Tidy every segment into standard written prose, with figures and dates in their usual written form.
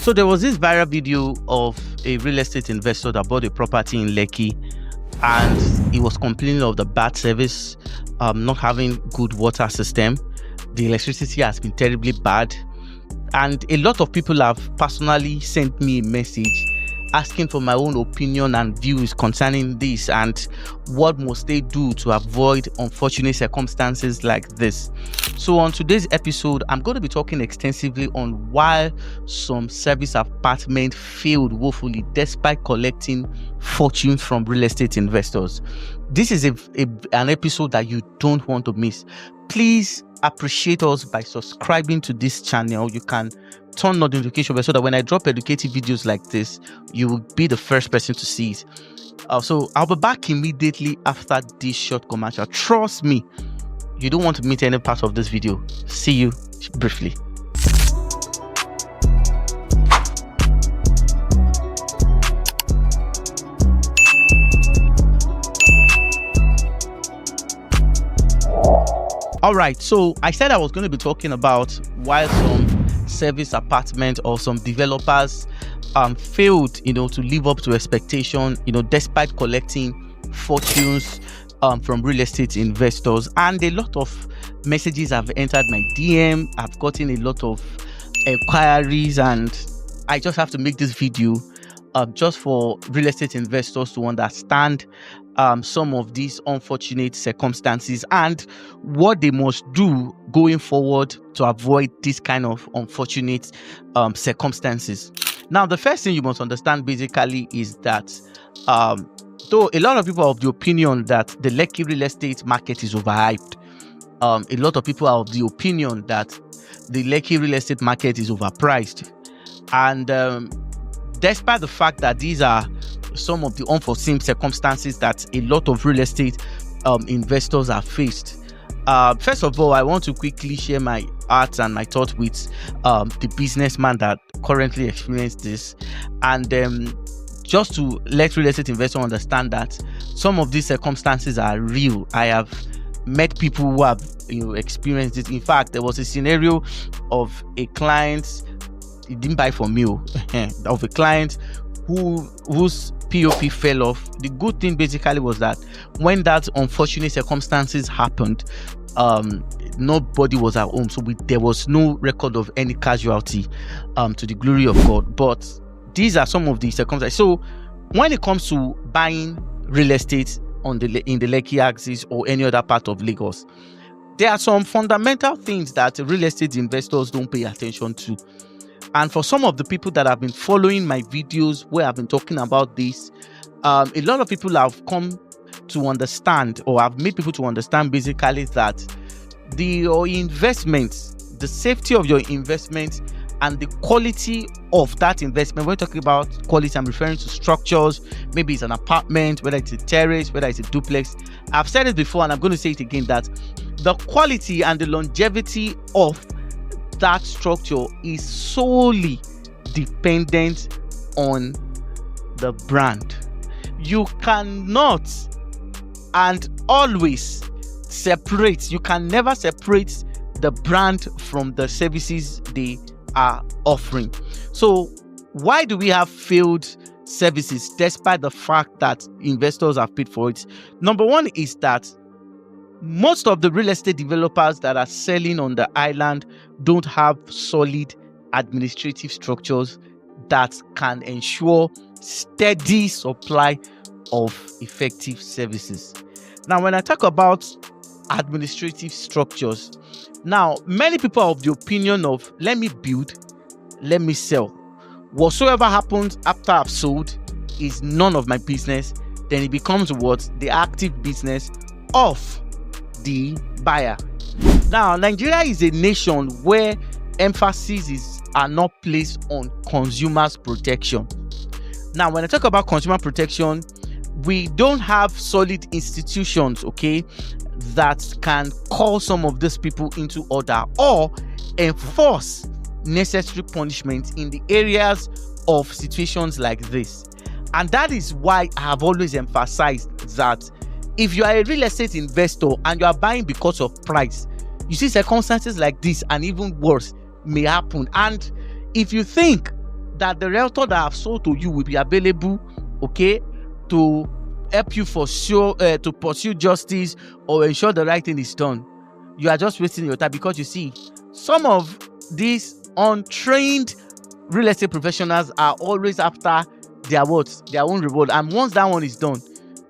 So there was this viral video of a real estate investor that bought a property in Lekki, and he was complaining of the bad service, not having good water system. The electricity has been terribly bad, and a lot of people have personally sent me a message asking for my own opinion and views concerning this, and what must they do to avoid unfortunate circumstances like this. So on today's episode, I'm going to be talking extensively on why some service apartment failed woefully despite collecting fortunes from real estate investors. This is an episode that you don't want to miss. Please appreciate us by subscribing to this channel. You can turn on notification bell so that when I drop educative videos like this, you will be the first person to see it. So I'll be back immediately after this short commercial. Trust me, you don't want to miss any part of this video. See you briefly. All right, so I said I was going to be talking about why some service apartment or some developers failed, to live up to expectation, despite collecting fortunes from real estate investors. And a lot of messages have entered my DM. I've gotten a lot of inquiries, and I just have to make this video just for real estate investors to understand some of these unfortunate circumstances and what they must do going forward to avoid this kind of unfortunate circumstances. Now, the first thing you must understand basically is that though a lot of people are of the opinion that the Lekki real estate market is overhyped, a lot of people are of the opinion that the Lekki real estate market is overpriced, and despite the fact that these are some of the unforeseen circumstances that a lot of real estate investors have faced. First of all, I want to quickly share my heart and my thoughts with the businessman that currently experienced this, and just to let real estate investors understand that some of these circumstances are real. I have met people who have experienced it. In fact, there was a scenario of a client, he didn't buy from me, of a client whose POP fell off. The good thing basically was that when that unfortunate circumstances happened, nobody was at home, so there was no record of any casualty, to the glory of God. But these are some of the circumstances. So when it comes to buying real estate in the Lekki axis or any other part of Lagos, there are some fundamental things that real estate investors don't pay attention to. And for some of the people that have been following my videos where I've been talking about this, a lot of people have come to understand, or have made people to understand basically that your investments, the safety of your investment and the quality of that investment, when we're talking about quality, I'm referring to structures, maybe it's an apartment, whether it's a terrace, whether it's a duplex. I've said it before and I'm going to say it again, that the quality and the longevity of that structure is solely dependent on the brand. You cannot and always separate, you can never separate the brand from the services they are offering. So why do we have failed services despite the fact that investors have paid for it? Number one is that most of the real estate developers that are selling on the island don't have solid administrative structures that can ensure steady supply of effective services. Now, when I talk about administrative structures, now many people are of the opinion of, let me build, let me sell. Whatsoever happens after I've sold is none of my business. Then it becomes what? The active business of the buyer. Now, Nigeria is a nation where emphasis are not placed on consumers protection. Now, when I talk about consumer protection, we don't have solid institutions, that can call some of these people into order or enforce necessary punishment in the areas of situations like this. And that is why I have always emphasized that if you are a real estate investor and you are buying because of price, you see circumstances like this and even worse may happen. And if you think that the realtor that have sold to you will be available, okay, to help you for sure to pursue justice or ensure the right thing is done, you are just wasting your time. Because you see, some of these untrained real estate professionals are always after their own reward, and once that one is done,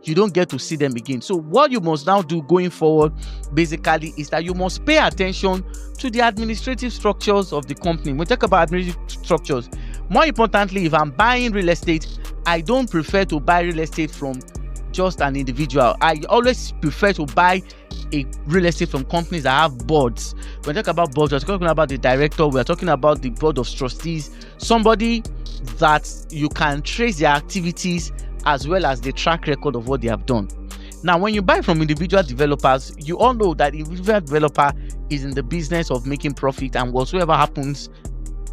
you don't get to see them again. So what you must now do going forward basically is that you must pay attention to the administrative structures of the company. When we talk about administrative structures, more importantly, if I'm buying real estate, I don't prefer to buy real estate from just an individual. I always prefer to buy a real estate from companies that have boards. When we talk about boards, we're talking about the director, we're talking about the board of trustees, somebody that you can trace their activities as well as the track record of what they have done. Now, when you buy from individual developers, you all know that individual developer is in the business of making profit, and whatsoever happens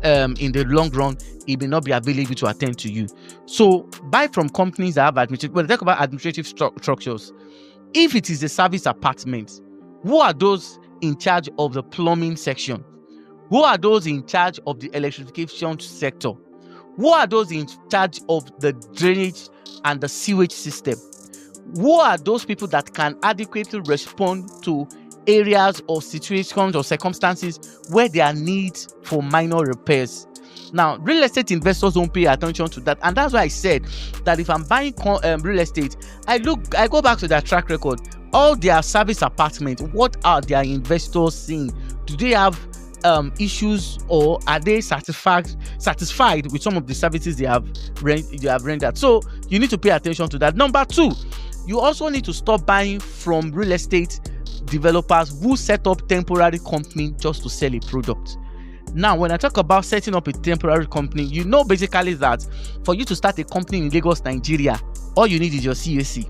in the long run, it may not be available to attend to you. So buy from companies that have administrative. When we talk about administrative structures, if it is a service apartment, who are those in charge of the plumbing section? Who are those in charge of the electrification sector? Who are those in charge of the drainage and the sewage system? Who are those people that can adequately respond to areas or situations or circumstances where there are needs for minor repairs? Now, real estate investors don't pay attention to that, and that's why I said that if I'm buying real estate, I go back to their track record. All their service apartments, what are their investors seeing? Do they have issues, or are they satisfied with some of the services they have rendered? So you need to pay attention to that. Number two, you also need to stop buying from real estate developers who set up temporary company just to sell a product. Now, when I talk about setting up a temporary company, you know basically that for you to start a company in Lagos, Nigeria, all you need is your CAC.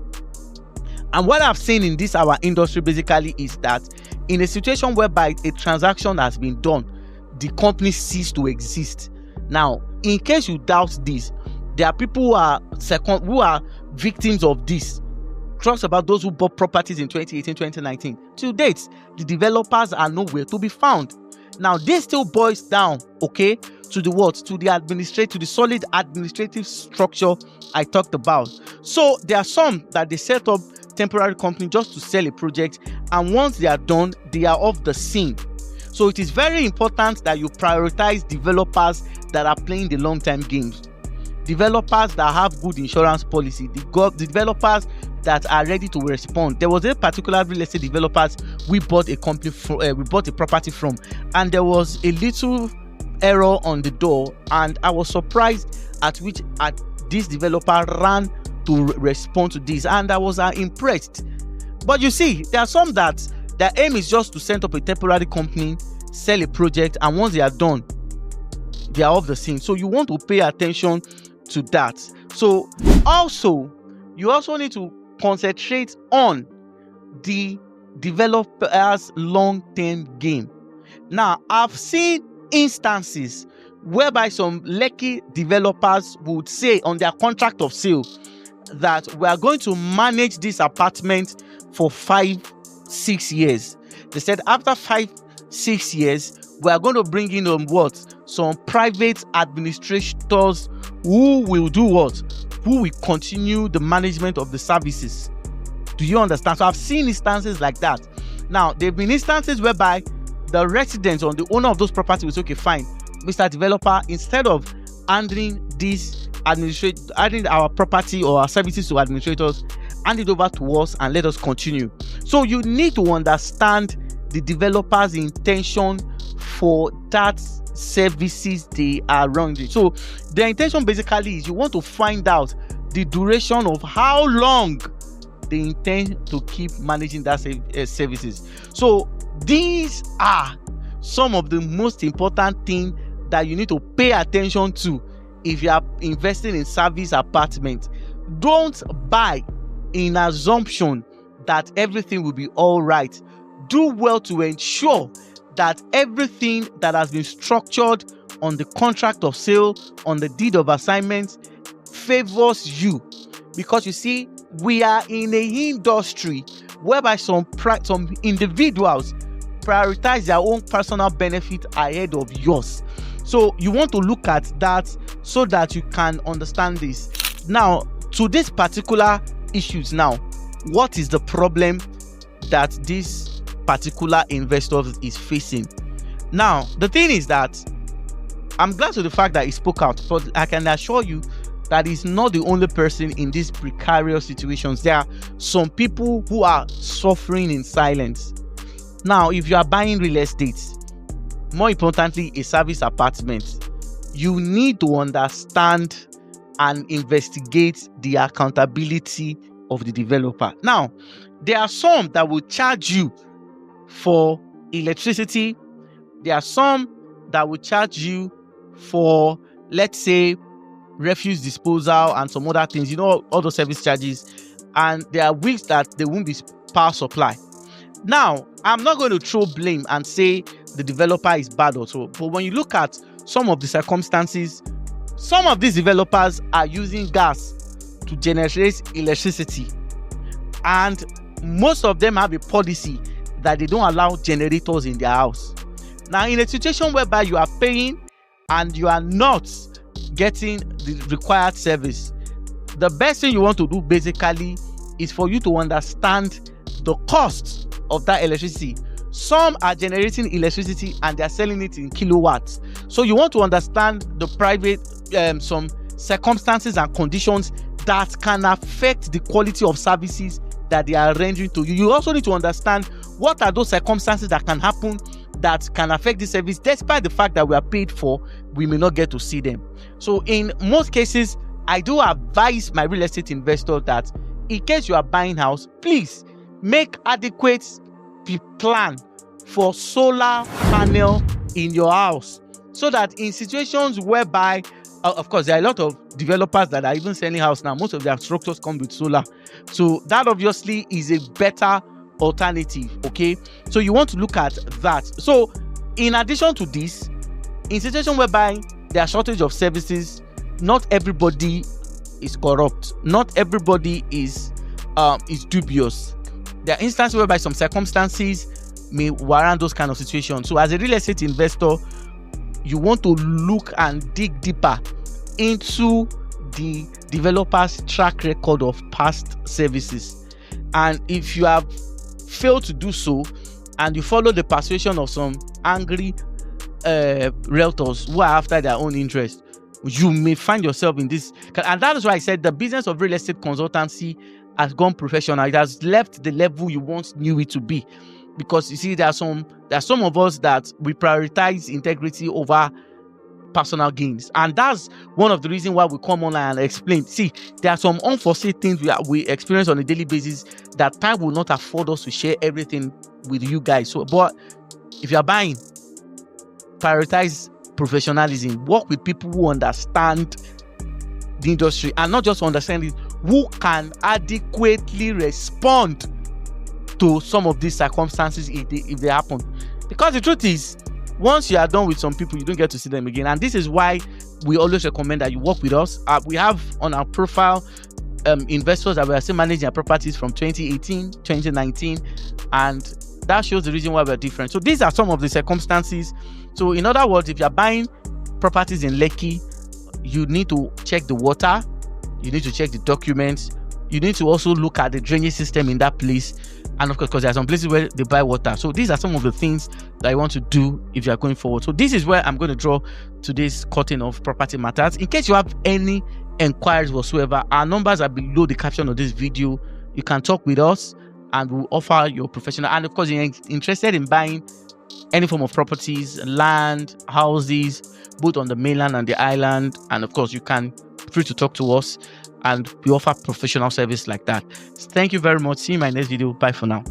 And what I've seen in this our industry basically is that in a situation whereby a transaction has been done, the company ceased to exist. Now, in case you doubt this, there are people who are victims of this. Talks about those who bought properties in 2018, 2019. To date, the developers are nowhere to be found. Now, this still boils down, okay, to the what? To the solid administrative structure I talked about. So there are some that they set up temporary company just to sell a project, and once they are done, they are off the scene. So it is very important that you prioritize developers that are playing the long-term games, developers that have good insurance policy, the developers that are ready to respond. There was a particular real estate developers we bought a property from, and there was a little error on the door, and I was surprised at this developer ran to respond to this, and I was impressed. But you see, there are some that their aim is just to set up a temporary company, sell a project, and once they are done, they are off the scene. So you want to pay attention to that. So you also need to concentrate on the developer's long-term game. Now, I've seen instances whereby some Lekki developers would say on their contract of sale that we are going to manage this apartment for 5-6 years. They said after 5-6 years, we are going to bring in some private administrators who will do what? Who will continue the management of the services. Do you understand? So I've seen instances like that. Now, there have been instances whereby the residents or the owner of those properties will say, okay, fine, Mr. Developer, instead of handing our property or our services to administrators, hand it over to us and let us continue. So you need to understand the developer's intention for that services they are running. So the intention basically is you want to find out the duration of how long they intend to keep managing that services. So these are some of the most important things that you need to pay attention to if you are investing in service apartment. Don't buy in assumption that everything will be all right. Do well to ensure that everything that has been structured on the contract of sale, on the deed of assignment, favors you. Because you see, we are in a industry whereby some individuals prioritize their own personal benefit ahead of yours. So you want to look at that so that you can understand this. Now, to this particular issues now, what is the problem that this particular investor is facing? Now, the thing is that I'm glad to the fact that he spoke out, but I can assure you that he's not the only person in these precarious situations. There are some people who are suffering in silence. Now, if you are buying real estate, more importantly, a service apartment, you need to understand and investigate the accountability of the developer. Now, there are some that will charge you for electricity. There are some that will charge you for, let's say, refuse disposal and some other things, all those service charges. And there are weeks that there won't be power supply. Now, I'm not going to throw blame and say the developer is bad or so, but when you look at some of the circumstances, some of these developers are using gas to generate electricity, and most of them have a policy that they don't allow generators in their house. Now, in a situation whereby you are paying and you are not getting the required service, the best thing you want to do basically is for you to understand the cost of that electricity. Some are generating electricity and they are selling it in kilowatts. So you want to understand the private some circumstances and conditions that can affect the quality of services that they are rendering to you. You also need to understand what are those circumstances that can happen that can affect the service, despite the fact that we are paid for, we may not get to see them. So in most cases, I do advise my real estate investor that in case you are buying house, please make adequate plan for solar panel in your house, so that in situations whereby of course there are a lot of developers that are even selling house now, most of their structures come with solar, so that obviously is a better alternative. Okay, so you want to look at that. So in addition to this, in situation whereby there are shortage of services, not everybody is corrupt, not everybody is dubious. There are instances whereby some circumstances may warrant those kind of situations. So as a real estate investor, you want to look and dig deeper into the developer's track record of past services. And if you have failed to do so and you follow the persuasion of some angry realtors who are after their own interest, you may find yourself in this. And that is why I said the business of real estate consultancy has gone professional. It has left the level you once knew it to be, because you see there are some of us that we prioritize integrity over personal gains, and that's one of the reasons why we come online and explain. See, there are some unforeseen things we experience on a daily basis that time will not afford us to share everything with you guys. So, but if you are buying, prioritize professionalism. Work with people who understand the industry, and not just understand it, who can adequately respond to some of these circumstances if they happen. Because the truth is, once you are done with some people, you don't get to see them again. And this is why we always recommend that you work with us. We have on our profile investors that we are still managing their properties from 2018, 2019, and that shows the reason why we're different. So these are some of the circumstances. So in other words, if you're buying properties in Lekki, you need to check the water, you need to check the documents, you need to also look at the drainage system in that place. And of course, because there are some places where they buy water. So these are some of the things that I want to do if you are going forward. So this is where I'm going to draw today's curtain of property matters. In case you have any inquiries whatsoever, our numbers are below the caption of this video. You can talk with us and we'll offer your professional. And of course, you're interested in buying any form of properties, land, houses, both on the mainland and the island. And of course, you can free to talk to us, and we offer professional service like that. Thank you very much. See you in my next video. Bye for now.